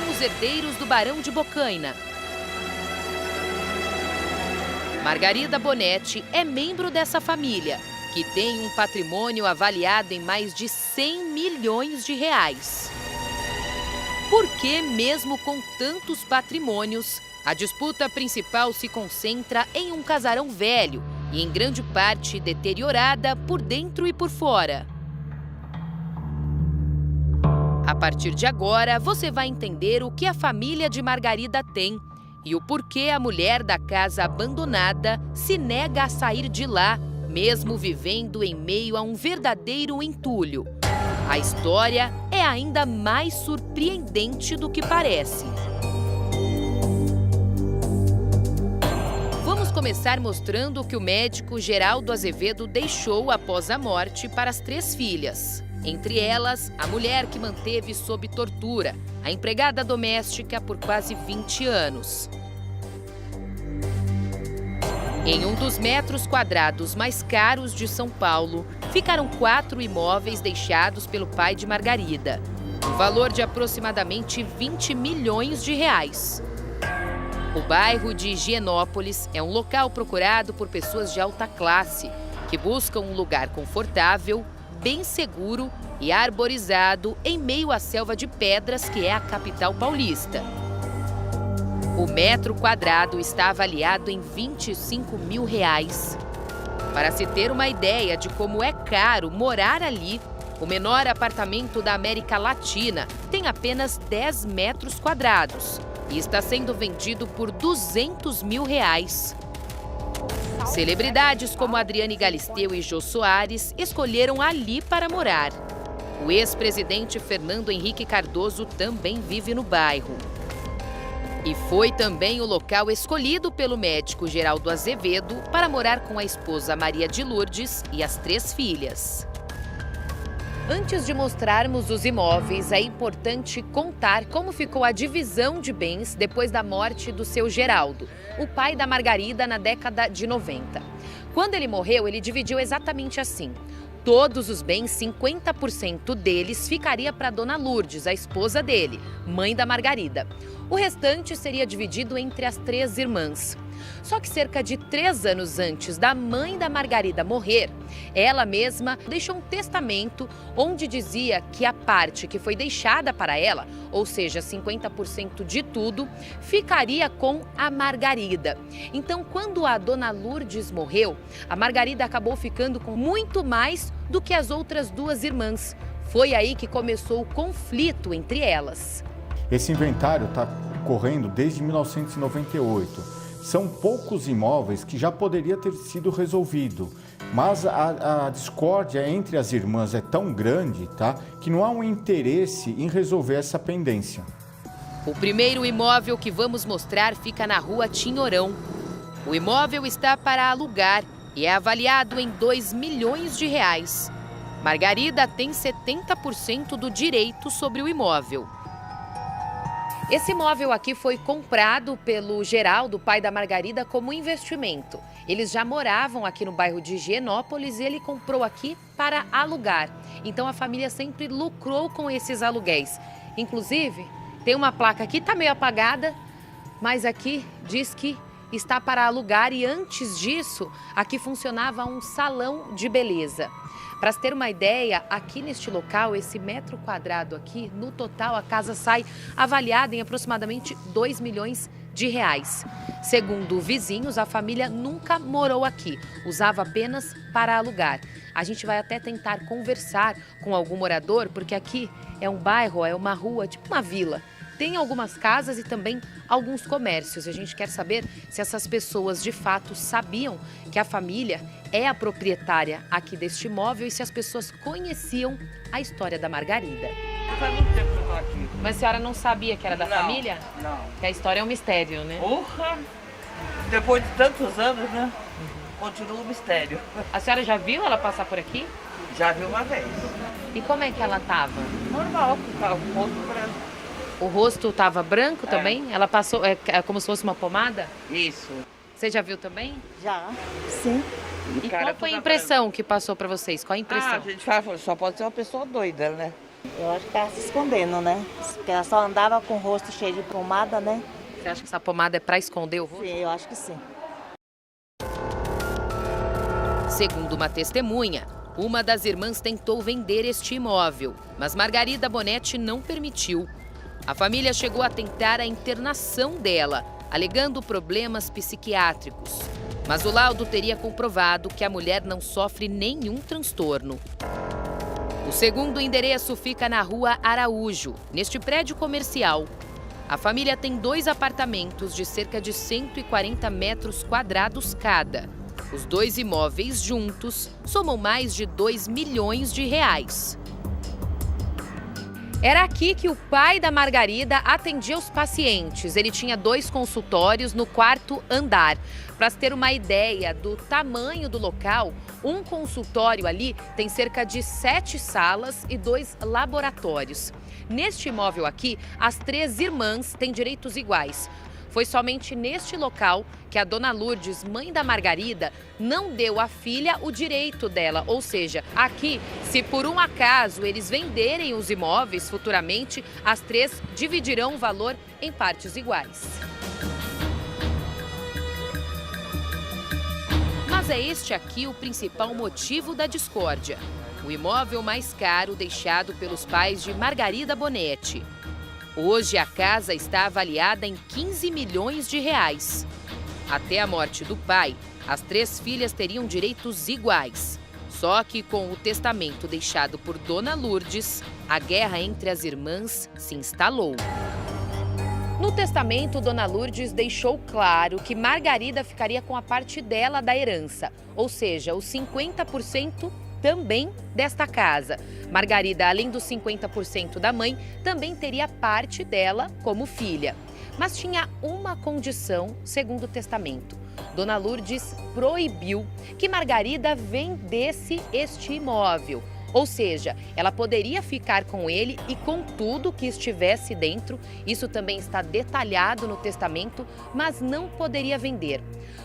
são os herdeiros do Barão de Bocaina. Margarida Bonetti é membro dessa família, que tem um patrimônio avaliado em mais de 100 milhões de reais. Por que, mesmo com tantos patrimônios, a disputa principal se concentra em um casarão velho e em grande parte deteriorada por dentro e por fora? A partir de agora, você vai entender o que a família de Margarida tem e o porquê a mulher da casa abandonada se nega a sair de lá, mesmo vivendo em meio a um verdadeiro entulho. A história é ainda mais surpreendente do que parece. Vamos começar mostrando o que o médico Geraldo Azevedo deixou após a morte para as 3 filhas. Entre elas, a mulher que manteve sob tortura a empregada doméstica por quase 20 anos. Em um dos metros quadrados mais caros de São Paulo, ficaram 4 imóveis deixados pelo pai de Margarida, um valor de aproximadamente 20 milhões de reais. O bairro de Higienópolis é um local procurado por pessoas de alta classe, que buscam um lugar confortável, bem seguro e arborizado em meio à selva de pedras que é a capital paulista. O metro quadrado está avaliado em 25 mil reais. Para se ter uma ideia de como é caro morar ali, o menor apartamento da América Latina tem apenas 10 metros quadrados e está sendo vendido por 200 mil reais. Celebridades como Adriane Galisteu e Jô Soares escolheram ali para morar. O ex-presidente Fernando Henrique Cardoso também vive no bairro. E foi também o local escolhido pelo médico Geraldo Azevedo para morar com a esposa Maria de Lourdes e as 3 filhas. Antes de mostrarmos os imóveis, é importante contar como ficou a divisão de bens depois da morte do seu Geraldo, o pai da Margarida, na década de 90. Quando ele morreu, ele dividiu exatamente assim. Todos os bens, 50% deles, ficaria para Dona Lourdes, a esposa dele, mãe da Margarida. O restante seria dividido entre as 3 irmãs. Só que cerca de 3 anos antes da mãe da Margarida morrer, ela mesma deixou um testamento onde dizia que a parte que foi deixada para ela, ou seja, 50% de tudo, ficaria com a Margarida. Então, quando a Dona Lourdes morreu, a Margarida acabou ficando com muito mais do que as outras 2 irmãs. Foi aí que começou o conflito entre elas. Esse inventário está correndo desde 1998. São poucos imóveis que já poderia ter sido resolvido, mas a discórdia entre as irmãs é tão grande, tá, que não há um interesse em resolver essa pendência. O primeiro imóvel que vamos mostrar fica na rua Tinhorão. O imóvel está para alugar e é avaliado em 2 milhões de reais. Margarida tem 70% do direito sobre o imóvel. Esse imóvel aqui foi comprado pelo Geraldo, pai da Margarida, como investimento. Eles já moravam aqui no bairro de Higienópolis e ele comprou aqui para alugar. Então a família sempre lucrou com esses aluguéis. Inclusive, tem uma placa aqui, está meio apagada, mas aqui diz que está para alugar e antes disso, aqui funcionava um salão de beleza. Para se ter uma ideia, aqui neste local, esse metro quadrado aqui, no total a casa sai avaliada em aproximadamente 2 milhões de reais. Segundo vizinhos, a família nunca morou aqui, usava apenas para alugar. A gente vai até tentar conversar com algum morador, porque aqui é um bairro, é uma rua, tipo uma vila. Tem algumas casas e também alguns comércios. A gente quer saber se essas pessoas de fato sabiam que a família é a proprietária aqui deste imóvel e se as pessoas conheciam a história da Margarida. Faz muito tempo que eu tô aqui. Mas a senhora não sabia que era da família? Não. Que a história é um mistério, né? Porra! Depois de tantos anos, né? Continua o mistério. A senhora já viu ela passar por aqui? Já vi uma vez. E como é que ela estava? Normal, com o rosto branco. O rosto estava branco também? Ela passou, é como se fosse uma pomada? Isso. Você já viu também? Já, sim. E qual foi a impressão que passou para vocês? Qual a impressão? Ah, a gente fala, só pode ser uma pessoa doida, né? Eu acho que ela se escondendo, né? Porque ela só andava com o rosto cheio de pomada, né? Você acha que essa pomada é para esconder o rosto? Sim, eu acho que sim. Segundo uma testemunha, uma das irmãs tentou vender este imóvel, mas Margarida Bonetti não permitiu. A família chegou a tentar a internação dela, alegando problemas psiquiátricos. Mas o laudo teria comprovado que a mulher não sofre nenhum transtorno. O segundo endereço fica na Rua Araújo, neste prédio comercial. A família tem 2 apartamentos de cerca de 140 metros quadrados cada. Os 2 imóveis juntos somam mais de 2 milhões de reais. Era aqui que o pai da Margarida atendia os pacientes. Ele tinha 2 consultórios no 4º andar. Para se ter uma ideia do tamanho do local, um consultório ali tem cerca de 7 salas e 2 laboratórios. Neste imóvel aqui, as 3 irmãs têm direitos iguais. Foi somente neste local que a dona Lourdes, mãe da Margarida, não deu à filha o direito dela. Ou seja, aqui, se por um acaso eles venderem os imóveis futuramente, as 3 dividirão o valor em partes iguais. Mas é este aqui o principal motivo da discórdia. O imóvel mais caro deixado pelos pais de Margarida Bonetti. Hoje a casa está avaliada em 15 milhões de reais. Até a morte do pai, as 3 filhas teriam direitos iguais. Só que com o testamento deixado por Dona Lourdes, a guerra entre as irmãs se instalou. No testamento, Dona Lourdes deixou claro que Margarida ficaria com a parte dela da herança, ou seja, os 50% também desta casa. Margarida, além dos 50% da mãe, também teria parte dela como filha. Mas tinha uma condição, segundo o testamento. Dona Lourdes proibiu que Margarida vendesse este imóvel. Ou seja, ela poderia ficar com ele e com tudo que estivesse dentro. Isso também está detalhado no testamento, mas não poderia vender.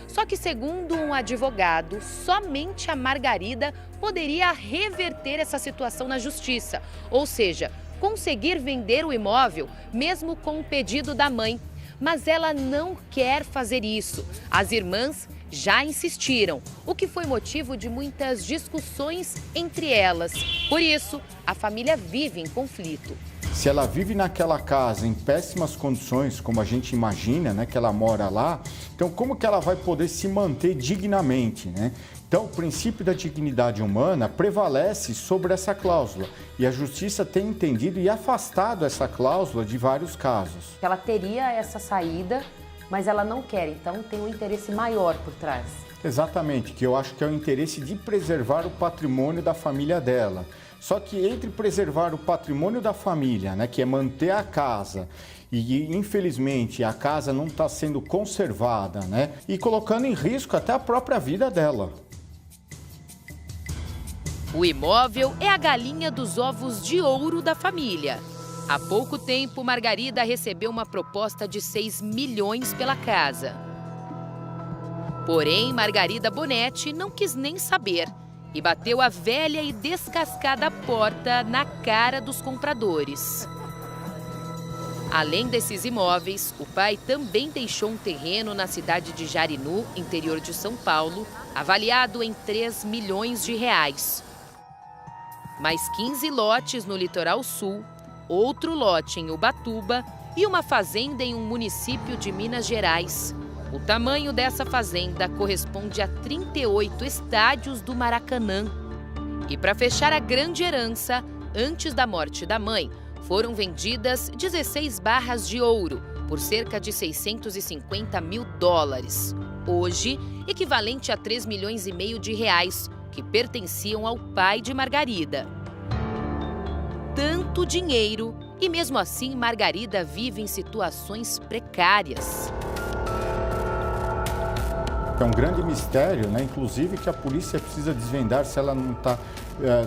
Só que, segundo um advogado, somente a Margarida poderia reverter essa situação na justiça. Ou seja, conseguir vender o imóvel, mesmo com o pedido da mãe. Mas ela não quer fazer isso. As irmãs já insistiram, o que foi motivo de muitas discussões entre elas. Por isso, a família vive em conflito. Se ela vive naquela casa em péssimas condições, como a gente imagina, né, que ela mora lá, então como que ela vai poder se manter dignamente, né? Então, o princípio da dignidade humana prevalece sobre essa cláusula e a justiça tem entendido e afastado essa cláusula de vários casos. Ela teria essa saída, mas ela não quer, então tem um interesse maior por trás. Exatamente, que eu acho que é o interesse de preservar o patrimônio da família dela. Só que entre preservar o patrimônio da família, né, que é manter a casa, e infelizmente a casa não está sendo conservada, né, e colocando em risco até a própria vida dela. O imóvel é a galinha dos ovos de ouro da família. Há pouco tempo, Margarida recebeu uma proposta de 6 milhões pela casa. Porém, Margarida Bonetti não quis nem saber e bateu a velha e descascada porta na cara dos compradores. Além desses imóveis, o pai também deixou um terreno na cidade de Jarinu, interior de São Paulo, avaliado em 3 milhões de reais. Mais 15 lotes no litoral sul, outro lote em Ubatuba e uma fazenda em um município de Minas Gerais. O tamanho dessa fazenda corresponde a 38 estádios do Maracanã. E para fechar a grande herança, antes da morte da mãe, foram vendidas 16 barras de ouro por cerca de 650 mil dólares. Hoje, equivalente a 3 milhões e meio de reais, que pertenciam ao pai de Margarida. Tanto dinheiro e mesmo assim Margarida vive em situações precárias. que é um grande mistério, né? Inclusive que a polícia precisa desvendar se ela não está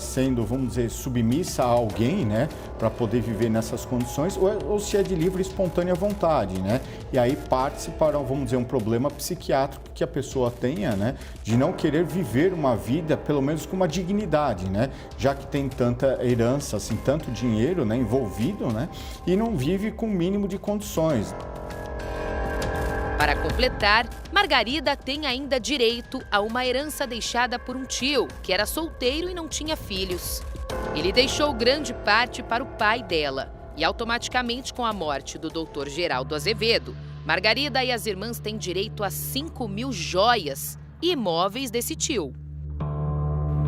sendo, vamos dizer, submissa a alguém, né? Para poder viver nessas condições, ou se é de livre e espontânea vontade, né? E aí parte-se para, vamos dizer, um problema psiquiátrico que a pessoa tenha, né? De não querer viver uma vida, pelo menos com uma dignidade, né? Já que tem tanta herança, assim, tanto dinheiro, né, envolvido, né? E não vive com o mínimo de condições. Para completar, Margarida tem ainda direito a uma herança deixada por um tio, que era solteiro e não tinha filhos. Ele deixou grande parte para o pai dela. E automaticamente, com a morte do Dr. Geraldo Azevedo, Margarida e as irmãs têm direito a 5.000 joias e imóveis desse tio.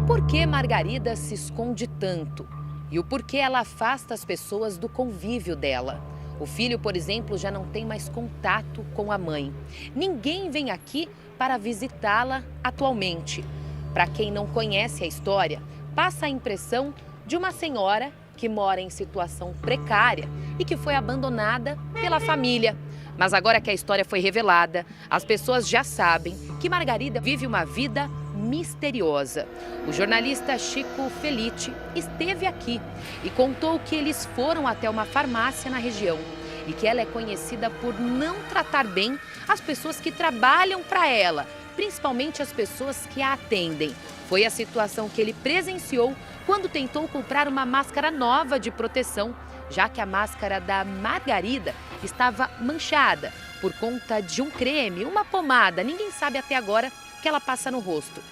Por que Margarida se esconde tanto? E o porquê ela afasta as pessoas do convívio dela? O filho, por exemplo, já não tem mais contato com a mãe. Ninguém vem aqui para visitá-la atualmente. Para quem não conhece a história, passa a impressão de uma senhora que mora em situação precária e que foi abandonada pela família. Mas agora que a história foi revelada, as pessoas já sabem que Margarida vive uma vida misteriosa. O jornalista Chico Felitti esteve aqui e contou que eles foram até uma farmácia na região e que ela é conhecida por não tratar bem as pessoas que trabalham para ela, principalmente as pessoas que a atendem. Foi a situação que ele presenciou quando tentou comprar uma máscara nova de proteção, já que a máscara da Margarida estava manchada por conta de um creme, uma pomada, ninguém sabe até agora, que ela passa no rosto.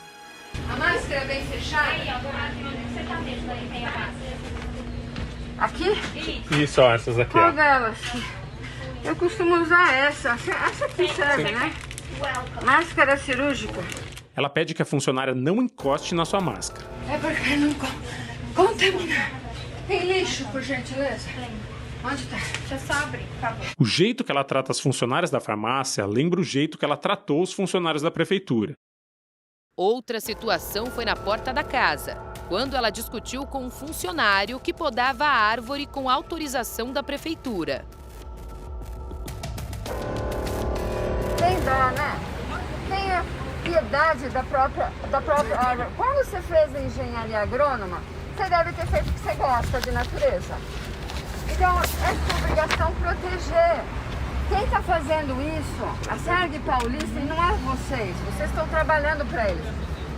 A máscara é bem fechada? Aí, ó, você tá mesmo aí, tem a máscara. Aqui? Isso, ó, essas aqui, Qual ó. delas? Eu costumo usar essa. Essa aqui serve, né? Máscara cirúrgica. Ela pede que a funcionária não encoste na sua máscara. É porque não contamina. Tem lixo, por gentileza? Onde tá? Deixa eu só abrir, por favor. O jeito que ela trata as funcionárias da farmácia lembra o jeito que ela tratou os funcionários da prefeitura. Outra situação foi na porta da casa, quando ela discutiu com um funcionário que podava a árvore com autorização da prefeitura. Tem dó, né? Tenha piedade da própria árvore. Quando você fez a engenharia agrônoma, você deve ter feito porque você gosta de natureza. Então, é sua obrigação proteger. Quem está fazendo isso, a SERG Paulista, e não é vocês estão trabalhando para eles.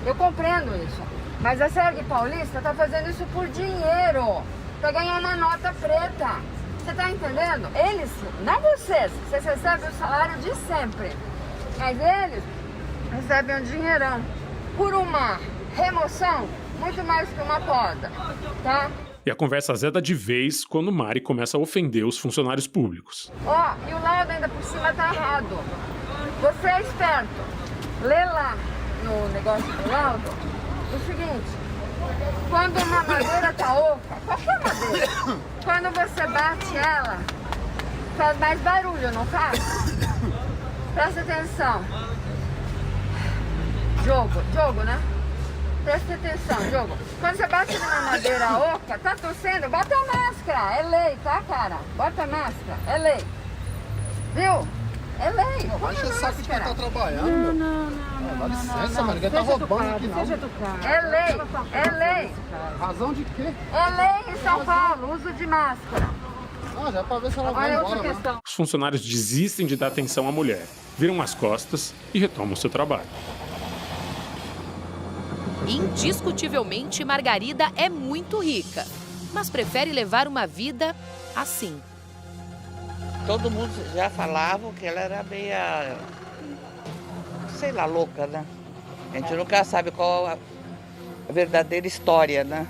Eu compreendo isso. Mas a SERG Paulista está fazendo isso por dinheiro, para ganhar uma nota preta. Você está entendendo? Eles, não vocês recebem o salário de sempre. Mas eles recebem um dinheirão por uma remoção, muito mais que uma poda, tá? E a conversa azeda de vez quando Mari começa a ofender os funcionários públicos. Ó, e o laudo ainda por cima tá errado. Você é esperto. Lê lá no negócio do laudo o seguinte: quando uma madeira tá oca, qualquer madeira, quando você bate ela, faz mais barulho, não faz? Presta atenção. Jogo, né? Presta atenção, Diogo. Quando você bate numa madeira oca, tá tossindo, bota a máscara. É lei, tá, cara? Bota a máscara, é lei. Viu? É lei. Não, vai encher o saco de quem tá trabalhando, Não. Dá licença, mano, ninguém tá roubando aqui, não. É lei. Razão de quê? É lei em São Paulo, uso de máscara. Ah, já é pra ver se ela vai Olha outra embora, né? questão. Os funcionários desistem de dar atenção à mulher, viram as costas e retomam seu trabalho. Indiscutivelmente, Margarida é muito rica, mas prefere levar uma vida assim. Todo mundo já falava que ela era meia, sei lá, louca, né? A gente nunca sabe qual a verdadeira história, né?